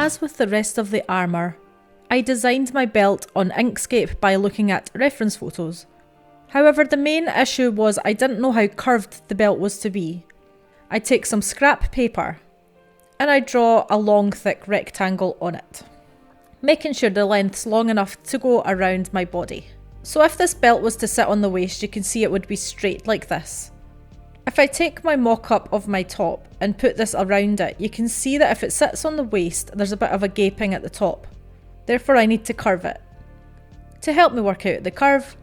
as with the rest of the armour, I designed my belt on Inkscape by looking at reference photos. However, the main issue was I didn't know how curved the belt was to be. I take some scrap paper and I draw a long thick rectangle on it, making sure the length's long enough to go around my body. So if this belt was to sit on the waist, you can see it would be straight like this. If I take my mock-up of my top and put this around it, you can see that if it sits on the waist, there's a bit of a gaping at the top. Therefore, I need to curve it. To help me work out the curve,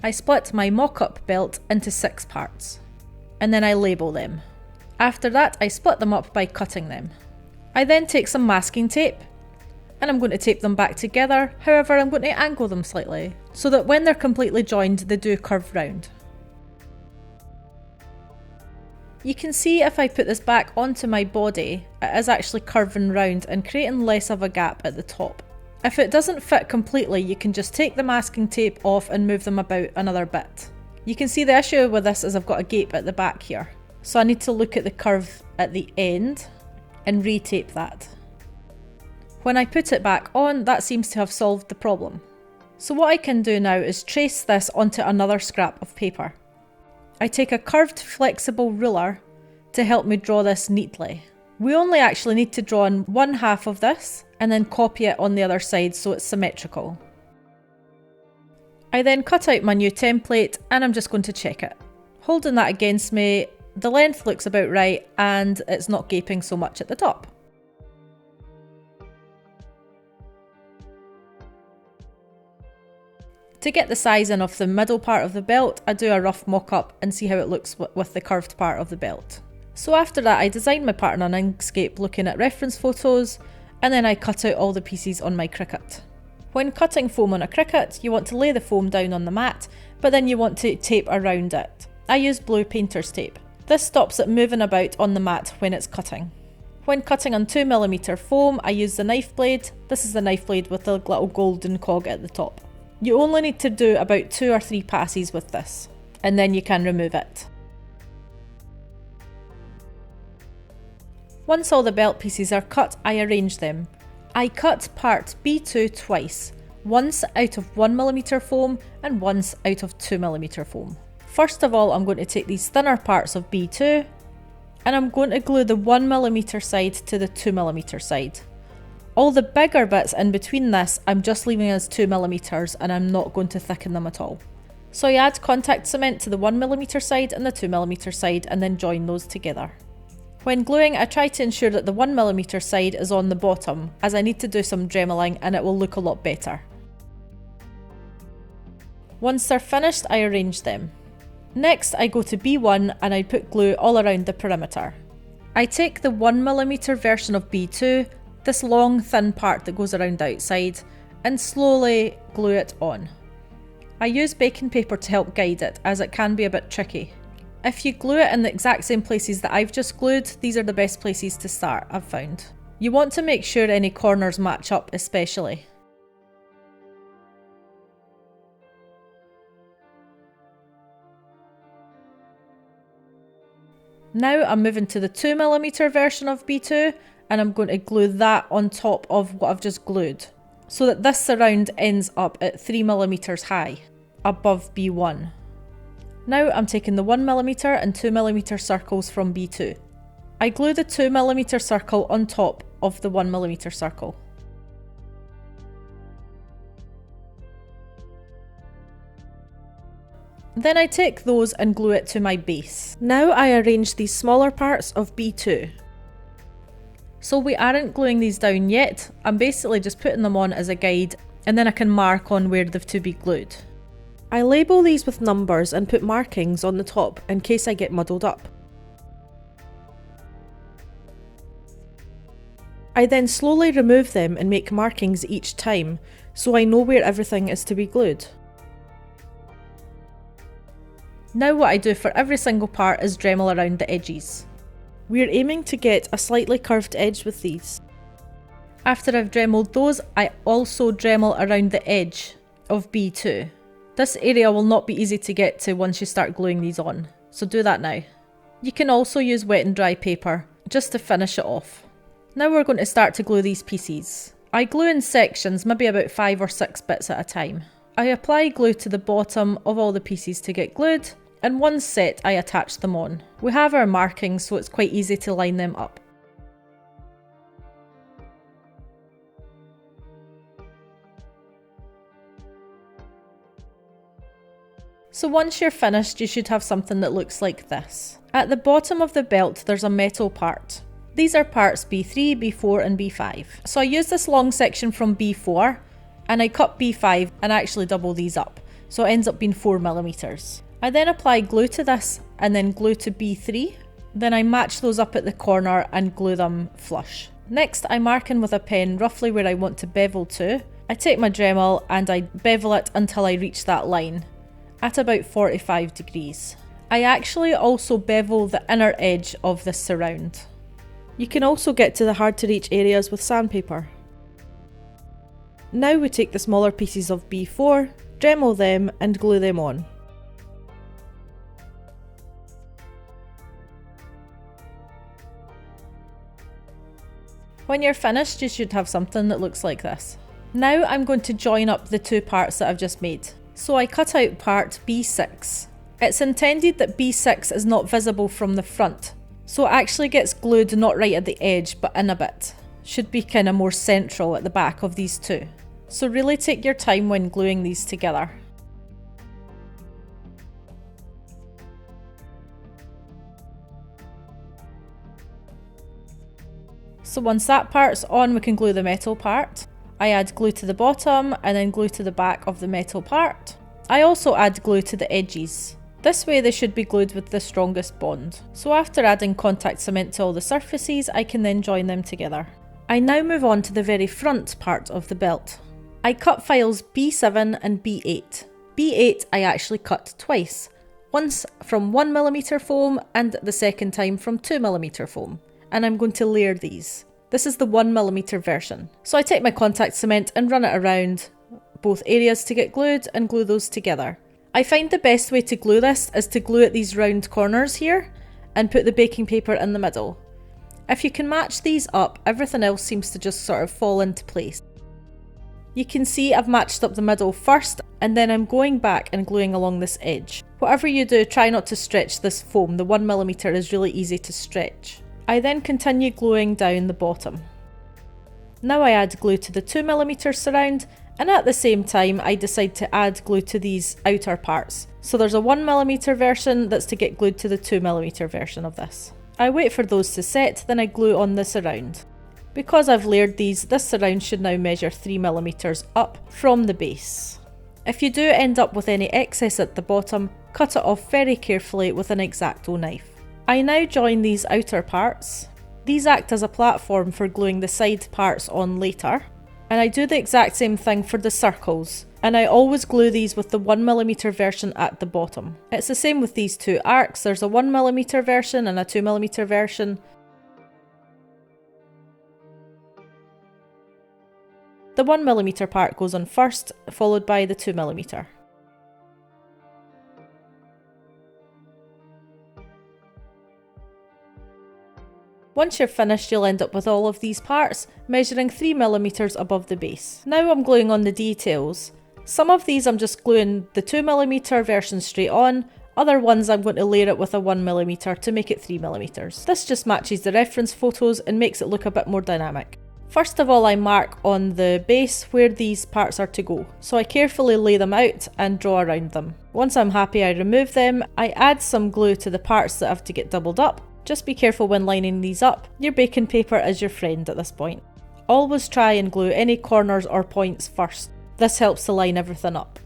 I split my mock-up belt into 6 parts, and then I label them. After that, I split them up by cutting them. I then take some masking tape, and I'm going to tape them back together. However, I'm going to angle them slightly, so that when they're completely joined, they do curve round. You can see if I put this back onto my body, it is actually curving round and creating less of a gap at the top. If it doesn't fit completely, you can just take the masking tape off and move them about another bit. You can see the issue with this is I've got a gape at the back here. So I need to look at the curve at the end and retape that. When I put it back on, that seems to have solved the problem. So what I can do now is trace this onto another scrap of paper. I take a curved flexible ruler to help me draw this neatly. We only actually need to draw on one half of this and then copy it on the other side so it's symmetrical. I then cut out my new template and I'm just going to check it. Holding that against me, the length looks about right and it's not gaping so much at the top. To get the sizing of the middle part of the belt, I do a rough mock-up and see how it looks with the curved part of the belt. So after that, I designed my pattern on Inkscape looking at reference photos, and then I cut out all the pieces on my Cricut. When cutting foam on a Cricut, you want to lay the foam down on the mat, but then you want to tape around it. I use blue painter's tape. This stops it moving about on the mat when it's cutting. When cutting on 2mm foam, I use the knife blade. This is the knife blade with the little golden cog at the top. You only need to do about 2 or 3 passes with this, and then you can remove it. Once all the belt pieces are cut, I arrange them. I cut part B2 twice, once out of 1mm foam and once out of 2mm foam. First of all, I'm going to take these thinner parts of B2 and I'm going to glue the 1mm side to the 2mm side. All the bigger bits in between this, I'm just leaving as 2mm and I'm not going to thicken them at all. So I add contact cement to the 1mm side and the 2mm side and then join those together. When gluing, I try to ensure that the 1mm side is on the bottom, as I need to do some dremeling and it will look a lot better. Once they're finished, I arrange them. Next, I go to B1 and I put glue all around the perimeter. I take the 1mm version of B2, this long thin part that goes around the outside, and slowly glue it on. I use baking paper to help guide it, as it can be a bit tricky. If you glue it in the exact same places that I've just glued, these are the best places to start, I've found. You want to make sure any corners match up especially. Now I'm moving to the 2mm version of B2 and I'm going to glue that on top of what I've just glued, so that this surround ends up at 3mm high, above B1. Now I'm taking the 1mm and 2mm circles from B2. I glue the 2mm circle on top of the 1mm circle. Then I take those and glue it to my base. Now I arrange these smaller parts of B2. So we aren't gluing these down yet, I'm basically just putting them on as a guide and then I can mark on where they're to be glued. I label these with numbers and put markings on the top in case I get muddled up. I then slowly remove them and make markings each time, so I know where everything is to be glued. Now what I do for every single part is dremel around the edges. We're aiming to get a slightly curved edge with these. After I've dremeled those, I also dremel around the edge of B2. This area will not be easy to get to once you start gluing these on, so do that now. You can also use wet and dry paper just to finish it off. Now we're going to start to glue these pieces. I glue in sections, maybe about 5 or 6 bits at a time. I apply glue to the bottom of all the pieces to get glued, and one set I attach them on. We have our markings, so it's quite easy to line them up. So once you're finished, you should have something that looks like this. At the bottom of the belt, there's a metal part. These are parts B3, B4 and B5. So I use this long section from B4 and I cut B5 and actually double these up. So it ends up being 4mm. I then apply glue to this and then glue to B3. Then I match those up at the corner and glue them flush. Next, I mark in with a pen roughly where I want to bevel to. I take my Dremel and I bevel it until I reach that line at about 45 degrees. I actually also bevel the inner edge of this surround. You can also get to the hard to reach areas with sandpaper. Now we take the smaller pieces of B4, Dremel them and glue them on. When you're finished, you should have something that looks like this. Now I'm going to join up the two parts that I've just made. So I cut out part B6. It's intended that B6 is not visible from the front, so it actually gets glued not right at the edge but in a bit. Should be kind of more central at the back of these two. So really take your time when gluing these together. So once that part's on, we can glue the metal part. I add glue to the bottom and then glue to the back of the metal part. I also add glue to the edges. This way they should be glued with the strongest bond. So after adding contact cement to all the surfaces, I can then join them together. I now move on to the very front part of the belt. I cut files B7 and B8. B8 I actually cut twice. Once from 1mm foam and the second time from 2mm foam. And I'm going to layer these. This is the 1mm version. So I take my contact cement and run it around both areas to get glued and glue those together. I find the best way to glue this is to glue at these round corners here and put the baking paper in the middle. If you can match these up, everything else seems to just sort of fall into place. You can see I've matched up the middle first and then I'm going back and gluing along this edge. Whatever you do, try not to stretch this foam. The 1mm is really easy to stretch. I then continue gluing down the bottom. Now I add glue to the 2mm surround, and at the same time I decide to add glue to these outer parts. So there's a 1mm version that's to get glued to the 2mm version of this. I wait for those to set, then I glue on the surround. Because I've layered these, this surround should now measure 3mm up from the base. If you do end up with any excess at the bottom, cut it off very carefully with an X-Acto knife. I now join these outer parts. These act as a platform for gluing the side parts on later. And I do the exact same thing for the circles. And I always glue these with the 1mm version at the bottom. It's the same with these two arcs. There's a 1mm version and a 2mm version. The 1mm part goes on first, followed by the 2mm. Once you're finished, you'll end up with all of these parts, measuring 3mm above the base. Now I'm gluing on the details. Some of these I'm just gluing the 2mm version straight on, other ones I'm going to layer it with a 1mm to make it 3mm. This just matches the reference photos and makes it look a bit more dynamic. First of all, I mark on the base where these parts are to go, so I carefully lay them out and draw around them. Once I'm happy, I remove them. I add some glue to the parts that have to get doubled up. Just be careful when lining these up. Your baking paper is your friend at this point. Always try and glue any corners or points first. This helps to line everything up.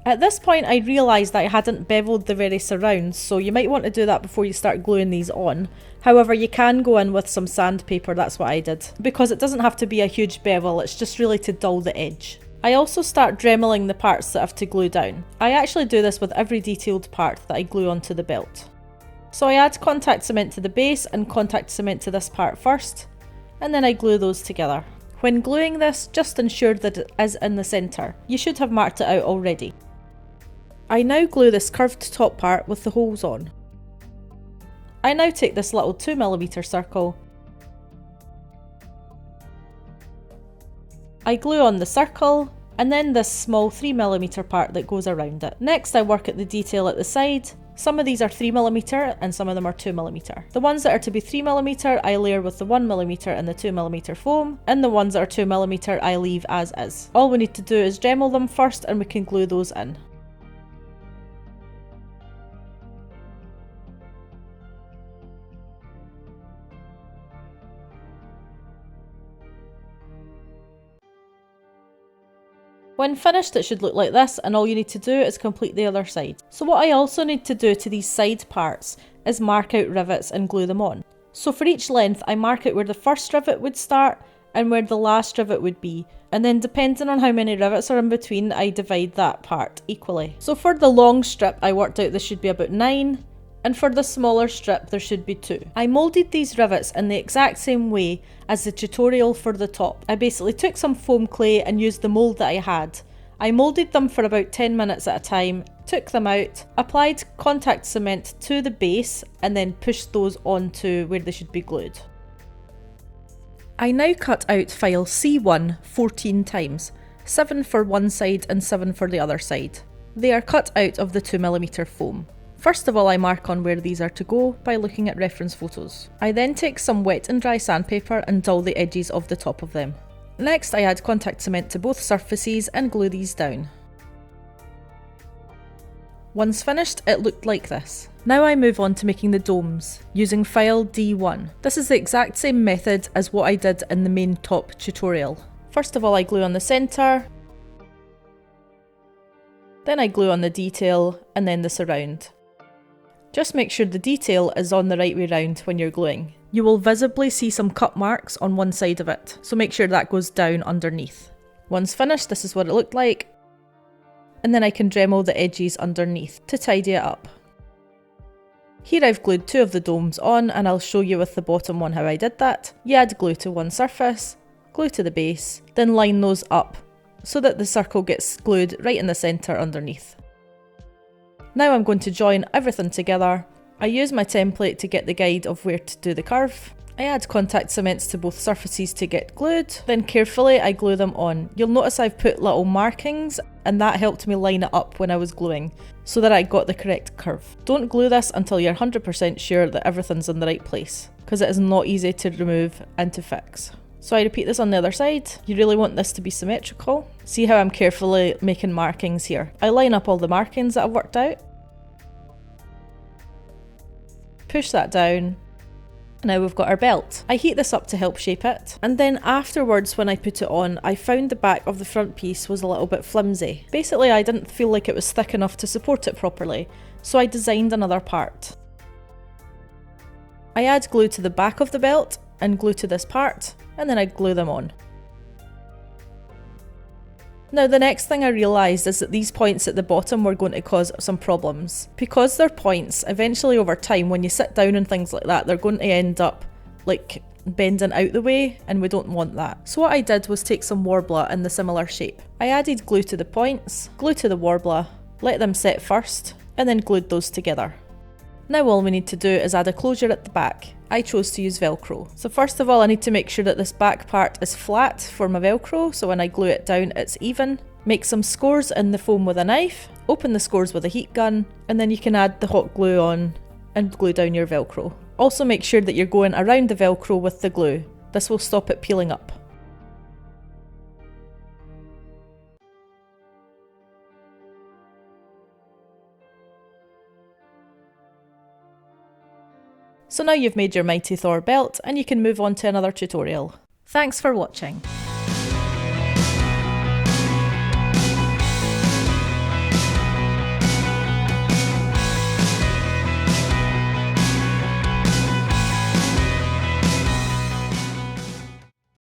At this point I realised that I hadn't beveled the very surrounds, so you might want to do that before you start gluing these on. However, you can go in with some sandpaper, that's what I did. Because it doesn't have to be a huge bevel, it's just really to dull the edge. I also start dremeling the parts that have to glue down. I actually do this with every detailed part that I glue onto the belt. So I add contact cement to the base and contact cement to this part first, and then I glue those together. When gluing this, just ensure that it is in the centre. You should have marked it out already. I now glue this curved top part with the holes on. I now take this little 2mm circle. I glue on the circle, and then this small 3mm part that goes around it. Next I work at the detail at the side. Some of these are 3mm and some of them are 2mm. The ones that are to be 3mm I layer with the 1mm and the 2mm foam, and the ones that are 2mm I leave as is. All we need to do is Dremel them first and we can glue those in. When finished it should look like this, and all you need to do is complete the other side. So what I also need to do to these side parts is mark out rivets and glue them on. So for each length I mark out where the first rivet would start and where the last rivet would be, and then depending on how many rivets are in between I divide that part equally. So for the long strip I worked out this should be about 9, and for the smaller strip there should be 2. I moulded these rivets in the exact same way as the tutorial for the top. I basically took some foam clay and used the mould that I had. I moulded them for about 10 minutes at a time, took them out, applied contact cement to the base, and then pushed those onto where they should be glued. I now cut out file C1 14 times, 7 for one side and 7 for the other side. They are cut out of the 2mm foam. First of all I mark on where these are to go by looking at reference photos. I then take some wet and dry sandpaper and dull the edges of the top of them. Next I add contact cement to both surfaces and glue these down. Once finished it looked like this. Now I move on to making the domes, using file D1. This is the exact same method as what I did in the main top tutorial. First of all I glue on the centre, then I glue on the detail and then the surround. Just make sure the detail is on the right way round when you're gluing. You will visibly see some cut marks on one side of it, so make sure that goes down underneath. Once finished, this is what it looked like, and then I can Dremel the edges underneath to tidy it up. Here I've glued 2 of the domes on, and I'll show you with the bottom one how I did that. You add glue to one surface, glue to the base, then line those up so that the circle gets glued right in the centre underneath. Now I'm going to join everything together. I use my template to get the guide of where to do the curve. I add contact cements to both surfaces to get glued, then carefully I glue them on. You'll notice I've put little markings, and that helped me line it up when I was gluing, so that I got the correct curve. Don't glue this until you're 100% sure that everything's in the right place, because it is not easy to remove and to fix. So I repeat this on the other side. You really want this to be symmetrical. See how I'm carefully making markings here. I line up all the markings that I've worked out. Push that down. Now we've got our belt. I heat this up to help shape it, and then afterwards when I put it on I found the back of the front piece was a little bit flimsy. Basically I didn't feel like it was thick enough to support it properly, so I designed another part. I add glue to the back of the belt and glue to this part, and then I glue them on. Now the next thing I realised is that these points at the bottom were going to cause some problems. Because they're points, eventually over time when you sit down and things like that, they're going to end up like bending out the way, and we don't want that. So what I did was take some Worbla in the similar shape. I added glue to the points, glue to the Worbla, let them set first, and then glued those together. Now all we need to do is add a closure at the back. I chose to use Velcro. So first of all I need to make sure that this back part is flat for my Velcro, so when I glue it down it's even. Make some scores in the foam with a knife, open the scores with a heat gun, and then you can add the hot glue on and glue down your Velcro. Also make sure that you're going around the Velcro with the glue. This will stop it peeling up. So now you've made your Mighty Thor belt and you can move on to another tutorial. Thanks for watching.